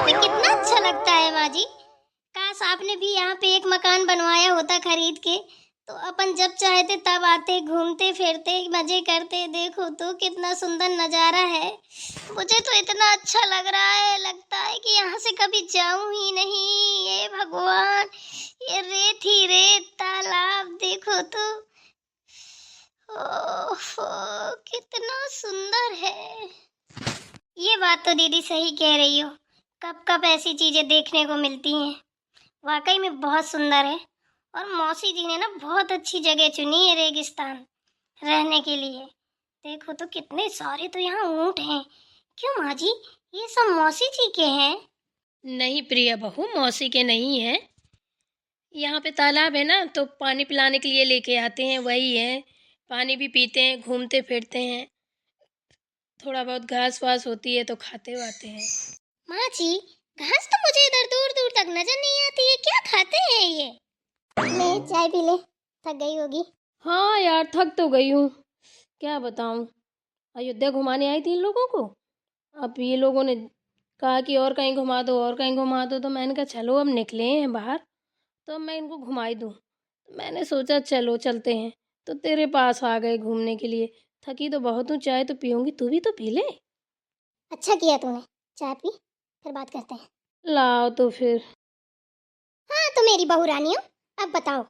पे कितना अच्छा लगता है माँ जी। काश आपने भी यहाँ पे एक मकान बनवाया होता खरीद के, तो अपन जब चाहते तब आते, घूमते फिरते, मजे करते। देखो तो कितना सुंदर नज़ारा है। मुझे तो इतना अच्छा लग रहा है, लगता है कि यहाँ से कभी जाऊं ही नहीं। ये भगवान, ये रेत ही रेत, तालाब देखो तो। ओहो, कितना सुंदर है। ये बात तो दीदी सही कह रही हो। कब कब ऐसी चीजें देखने को मिलती हैं। वाकई में बहुत सुंदर है। और मौसी जी ने ना बहुत अच्छी जगह चुनी है रेगिस्तान रहने के लिए। देखो तो कितने सारे तो यहाँ ऊंट हैं। क्यों माँ जी, ये सब मौसी जी के हैं? नहीं प्रिया बहू, मौसी के नहीं है। यहाँ पे तालाब है ना, तो पानी पिलाने के लिए लेके आते हैं, वही है। पानी भी पीते हैं, घूमते फिरते हैं, थोड़ा बहुत घास वास होती है तो खाते वाते हैं। माँ जी, घास तो मुझे इधर दूर दूर तक नजर नहीं आती है, क्या खाते हैं ये? ले चाय पी ले, थक गई होगी। हाँ यार, थक तो गई हूँ, क्या बताऊँ। अयोध्या घुमाने आई थी इन लोगों को। अब ये लोगों ने कहा कि और कहीं घुमा दो, और कहीं घुमा दो, तो मैंने कहा चलो अब निकले हैं बाहर, तो अब मैं इनको घुमाई दूँ। तो मैंने सोचा चलो चलते हैं, तो तेरे पास आ गए घूमने के लिए। थकी तो बहुत हूँ, चाय तो पीऊँगी, तू भी तो पी ले। अच्छा किया तूने, चाय पी, फिर बात करते हैं। लाओ तो फिर। हाँ तो मेरी बहू रानियों, अब बताओ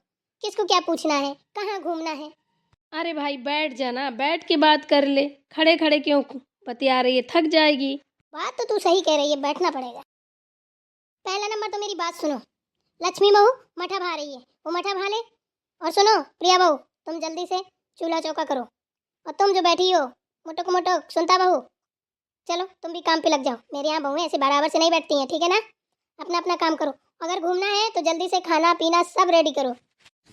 किसको क्या पूछना है, कहाँ घूमना है? अरे भाई बैठ जाना, बैठ के बात कर ले, खड़े खड़े क्यों बतिया रही है, थक जाएगी। बात तो तू सही कह रही है, बैठना पड़ेगा। पहला नंबर तो मेरी बात सुनो। लक्ष्मी बहू मठा भा रही है, वो मठा भा ले। और सुनो प्रिया बहू, तुम जल्दी से चूल्हा चौका करो। और तुम जो बैठी हो मुटक मुटक सुनता बहू, चलो तुम भी काम पे लग जाओ। मेरे यहाँ बहुएं ऐसे बराबर से नहीं बैठती हैं, ठीक है ना? अपना अपना काम करो। अगर घूमना है तो जल्दी से खाना पीना सब रेडी करो।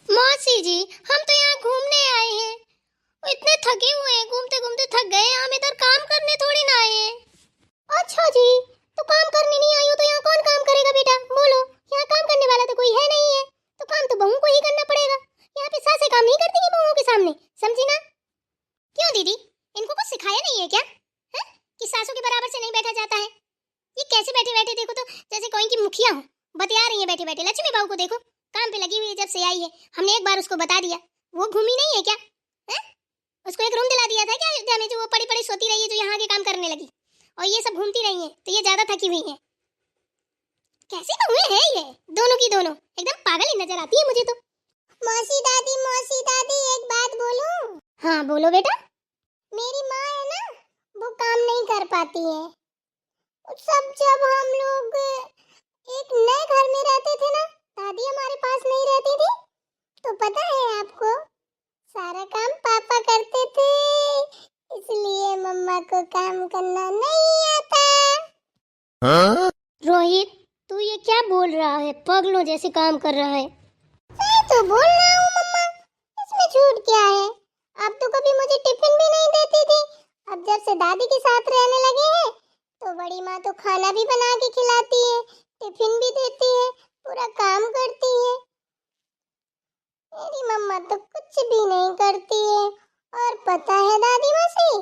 मौसी जी, हम तो यहाँ घूमने आए हैं। वो इतने थके हुए हैं, घूमते घूमते थक गए। हम इधर काम करने थोड़ी ना आए हैं। अच्छा जी, तो काम करने नहीं आई हो तो यहाँ कौन काम करेगा बेटा, बोलो। यहाँ काम करने वाला तो कोई है नहीं है, तो काम तो बहू को ही करना पड़ेगा। यहाँ पे सासें काम नहीं करती हैं बहुओं के सामने, समझी ना? क्यों दीदी, इनको कुछ सिखाया नहीं है क्या है कि सासों के बराबर से नहीं बैठा जाता है? ये कैसे बैठे बैठे, देखो तो जैसे कोई की मुखिया हो, बतिया रही है बैठे बैठे। लक्ष्मी बहू को देखो, काम पे लगी हुई है जब से आई है। हमने एक बार उसको बता दिया, वो घूमी नहीं है क्या है? उसको एक रूम दिला दिया था क्या अयोध्या में, जो वो पड़ी पड़ी सोती रही है, जो यहाँ के काम करने लगी। और ये सब घूमती रही है, तो ये ज्यादा थकी हुई है। कैसी बहुएं हैं ये, दोनों की दोनों एकदम पागल ही नजर आती है मुझे तो। मौसी दादी एक बात बोलूं? हाँ बोलो बेटा। मेरी माँ है ना, वो काम नहीं कर पाती है। सब जब हम लोग एक नए घर में रहते थे ना, दादी हमारे पास नहीं रहती थी, तो पता है आपको, सारा काम पापा करते थे, इसलिए मम्मा को काम करना नहीं आता। हाँ? रोहित, तू ये क्या बोल रहा है? पगलों जैसे काम कर रहा है। सही तो बोल रहा हूँ मम्मा, इसमें झूठ क्या है? आप तो कभी मुझे टिफिन भी नहीं देती थी। अब जब से दादी के साथ रहने लगे हैं, तो बड़ी माँ तो खाना भी बना के खिलाती है, टिफिन भी देती है, पूरा काम करती है। मेरी मम्मा तो कुछ भी नहीं करती है। और पता है दादी मौसी,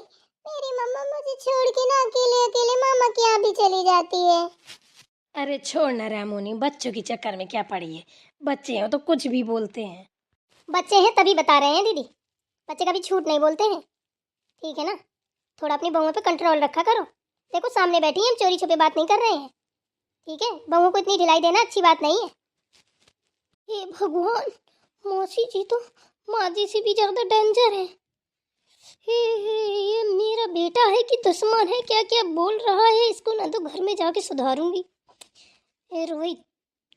मेरी मम्मा मुझे छोड़ के ना अकेले अकेले मामा के यहाँ भी चली जाती है। अरे छोड़ ना रामोनी, बच्चों के चक्कर में क्या पड़ी है, बच्चे हो तो कुछ भी बोलते हैं। बच्चे हैं तभी बता रहे हैं दीदी, बच्चे कभी झूठ नहीं बोलते हैं, ठीक है ना? थोड़ा अपनी बहुओं पे कंट्रोल रखा करो। देखो सामने बैठी हैं, हम चोरी छुपे बात नहीं कर रहे हैं, ठीक है? बहुओं को इतनी ढिलाई देना अच्छी बात नहीं है। हे भगवान, मौसी जी तो माँ जी से भी ज्यादा डेंजर है। हे ये मेरा बेटा है कि दुश्मन है? क्या क्या बोल रहा है, इसको ना तो घर में जाके सुधारूंगी। हे रोहित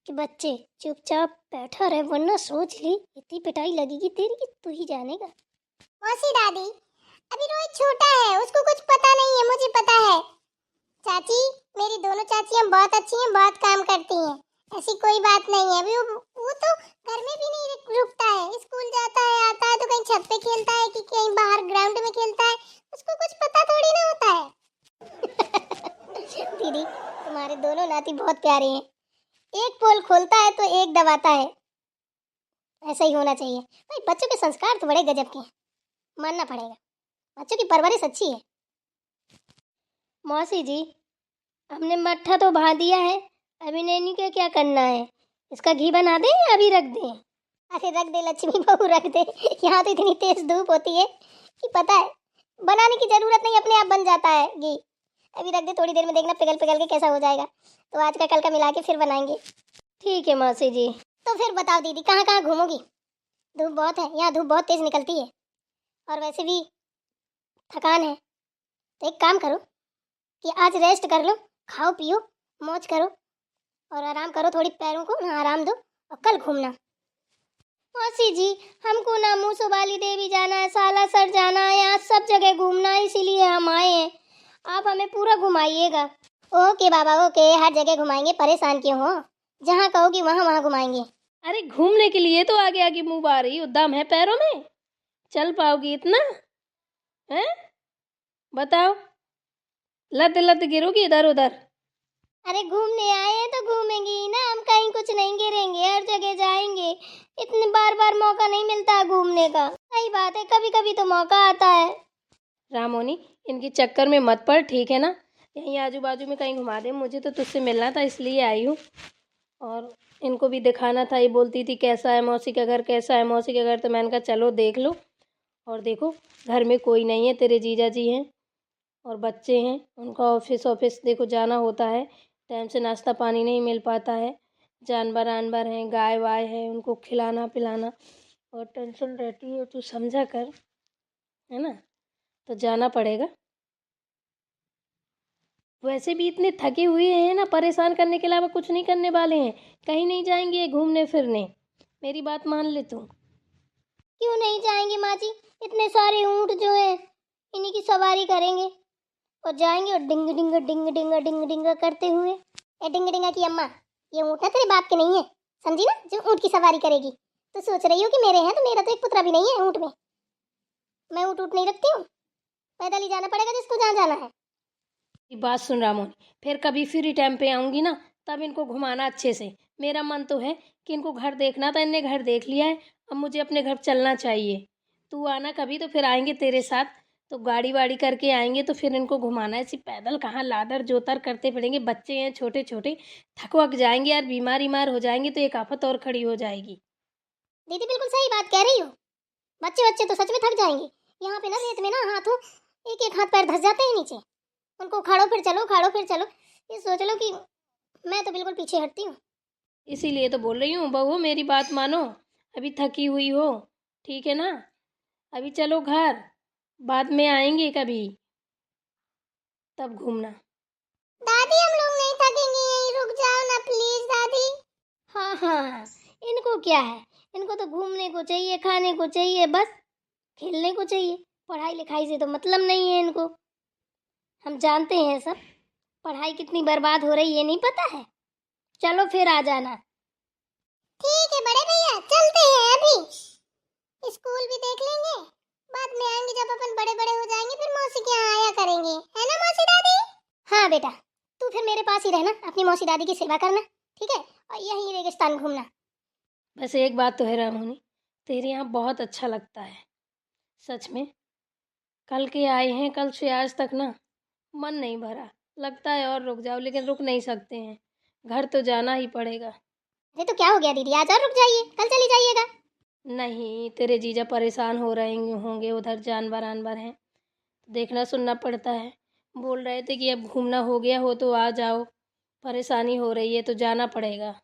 कि बच्चे चुपचाप बैठा रहे, वरना सोच ली इतनी पिटाई लगेगी तेरी कि तू ही जानेगा। मौसी दादी, अभी रोहित छोटा है, उसको कुछ पता नहीं है, मुझे पता है। चाची, मेरी दोनों चाचियां बहुत अच्छी हैं, बहुत काम करती हैं, ऐसी कोई बात नहीं है। अभी वो तो घर में भी नहीं रुकता है, स्कूल जाता है, आता है तो कहीं छत पे खेलता है कि कहीं बाहर ग्राउंड में खेलता है, उसको कुछ पता थोड़ी ना होता है। दीदी, तुम्हारे दोनों नाती बहुत प्यारे हैं, एक पोल खोलता है तो एक दबाता है, ऐसा ही होना चाहिए भाई। बच्चों के संस्कार तो बड़े गजब के हैं, मानना पड़ेगा, बच्चों की परवरिश अच्छी है। मौसी जी, हमने मट्ठा तो भा दिया है, अभी नैनी का क्या करना है? इसका घी बना दें या अभी रख दें? अरे रख दे लक्ष्मी बहू, रख दे। यहाँ तो इतनी तेज धूप होती है कि पता है, बनाने की जरूरत नहीं, अपने आप बन जाता है घी। अभी रख दे, थोड़ी देर में देखना पिघल पिघल के कैसा हो जाएगा। तो आज का कल का मिला के फिर बनाएंगे। ठीक है मौसी जी। तो फिर बताओ दीदी, कहाँ कहाँ घूमोगी? धूप बहुत है, यहाँ धूप बहुत तेज निकलती है, और वैसे भी थकान है। तो एक काम करो कि आज रेस्ट कर लो, खाओ पियो, मौज करो और आराम करो, थोड़ी पैरों को ना आराम दो, और कल घूमना। मौसी जी, हमको ना मूसोबाली देवी जाना है, सालासर जाना है, यहाँ सब जगह घूमना है, इसीलिए हम आए हैं। आप हमें पूरा घुमाइएगा। ओके बाबा ओके, हर जगह घुमाएंगे, परेशान क्यों हो? जहाँ कहोगी वहाँ वहाँ घुमाएंगे। अरे घूमने के लिए तो आगे आगे मुँह आ रही हो, दम है पैरों में? चल पाओगी इतना? हैं? बताओ, लद लद गिरोगी इधर उधर। अरे घूमने आए हैं तो घूमेंगे ही ना, हम कहीं कुछ नहीं गिरेंगे, हर जगह जाएंगे। इतने बार बार मौका नहीं मिलता घूमने का। सही बात है, कभी कभी तो मौका आता है। रामोनी, इनके चक्कर में मत पड़, ठीक है ना? यहीं आजू बाजू में कहीं घुमा दे, मुझे तो तुझसे मिलना था इसलिए आई हूँ, और इनको भी दिखाना था। ये बोलती थी कैसा है मौसी का घर, कैसा है मौसी का घर, तो मैंने कहा चलो देख लो। और देखो, घर में कोई नहीं है, तेरे जीजा जी हैं और बच्चे हैं, उनका ऑफिस देखो जाना होता है, टाइम से नाश्ता पानी नहीं मिल पाता है, जानवर आनवर हैं, गाय वाय है, उनको खिलाना पिलाना और टेंशन रहती है, तू समझा कर, है ना? तो जाना पड़ेगा। वैसे भी इतने थके हुए हैं ना, परेशान करने के अलावा कुछ नहीं करने वाले हैं, कहीं नहीं जाएंगे घूमने फिरने। मेरी बात मान ले तू। क्यों नहीं जाएंगे माँ जी? इतने सारे ऊँट जो है, इन्हीं की सवारी करेंगे और जाएंगे, और डिंग डिंग डिंग डिंग डिंग डिंग करते हुए। ए डिंग डिंगा की अम्मा, ये ऊँट ना तेरे बाप के नहीं है, समझी ना? जो ऊँट की सवारी करेगी। तो सोच रही हो कि मेरे हैं, तो मेरा तो एक पुतरा भी नहीं है ऊँट में। मैं ऊँट नहीं रखती हूँ, पैदल ही जाना पड़ेगा जिसको जहाँ जाना है। ये बात सुन रामोनी, फिर कभी फ्री टाइम पे आऊँगी ना, तब इनको घुमाना अच्छे से। मेरा मन तो है कि इनको घर देखना था, इनने घर देख लिया है, अब मुझे अपने घर चलना चाहिए। तू आना कभी तो फिर आएंगे तेरे साथ, तो गाड़ी वाड़ी करके आएंगे, तो फिर इनको घुमाना है। ऐसी पैदल कहाँ लादर जोतर करते फिरेंगे, बच्चे हैं छोटे छोटे, थक वक जाएंगे यार, बीमार हो जाएंगे तो एक आफत और खड़ी हो जाएगी। दीदी बिल्कुल सही बात कह रही हो, बच्चे बच्चे तो सच में थक जाएंगे। यहाँ पे ना रेत में ना हाथों एक एक हाथ पैर धस जाते हैं नीचे। उनको खाड़ो फिर चलो, खाड़ो फिर चलो। ये सोच लो कि मैं तो बिल्कुल पीछे हटती हूँ। इसीलिए तो बोल रही हूँ बहू, मेरी बात मानो, अभी थकी हुई हो, ठीक है ना? अभी चलो घर, बाद में आएंगे कभी, तब घूमना। दादी हम लोग नहीं थकेंगे, यहीं रुक जाओ ना प्लीज दादी। हाँ हाँ, इनको क्या है, इनको तो घूमने को चाहिए, खाने को चाहिए, बस खेलने को चाहिए। पढ़ाई लिखाई से तो मतलब नहीं है इनको। हम जानते हैं सब, पढ़ाई कितनी बर्बाद हो रही है नहीं पता है। चलो फिर आ जाना। ठीक है बड़े भैया, चलते हैं अभी। स्कूल भी देख लेंगे, बाद में आएंगे जब अपन बड़े बड़े हो जाएंगे, फिर मौसी के यहाँ आया करेंगे, है ना मौसी दादी? हाँ बेटा, तू फिर मेरे पास ही रहना, अपनी मौसी दादी की सेवा करना, ठीक है? और यहीं रेगिस्तान घूमना। बस एक बात तो है रामोनी, तेरे यहाँ बहुत अच्छा लगता है, सच में। कल के आए हैं, कल से आज तक ना मन नहीं भरा, लगता है और रुक जाओ, लेकिन रुक नहीं सकते हैं, घर तो जाना ही पड़ेगा। अरे तो क्या हो गया दीदी, आज और रुक जाइए, कल चली जाइएगा। नहीं, तेरे जीजा परेशान हो रहे होंगे, उधर जानवर आनवर हैं, देखना सुनना पड़ता है। बोल रहे थे कि अब घूमना हो गया हो तो आ जाओ, परेशानी हो रही है तो जाना पड़ेगा।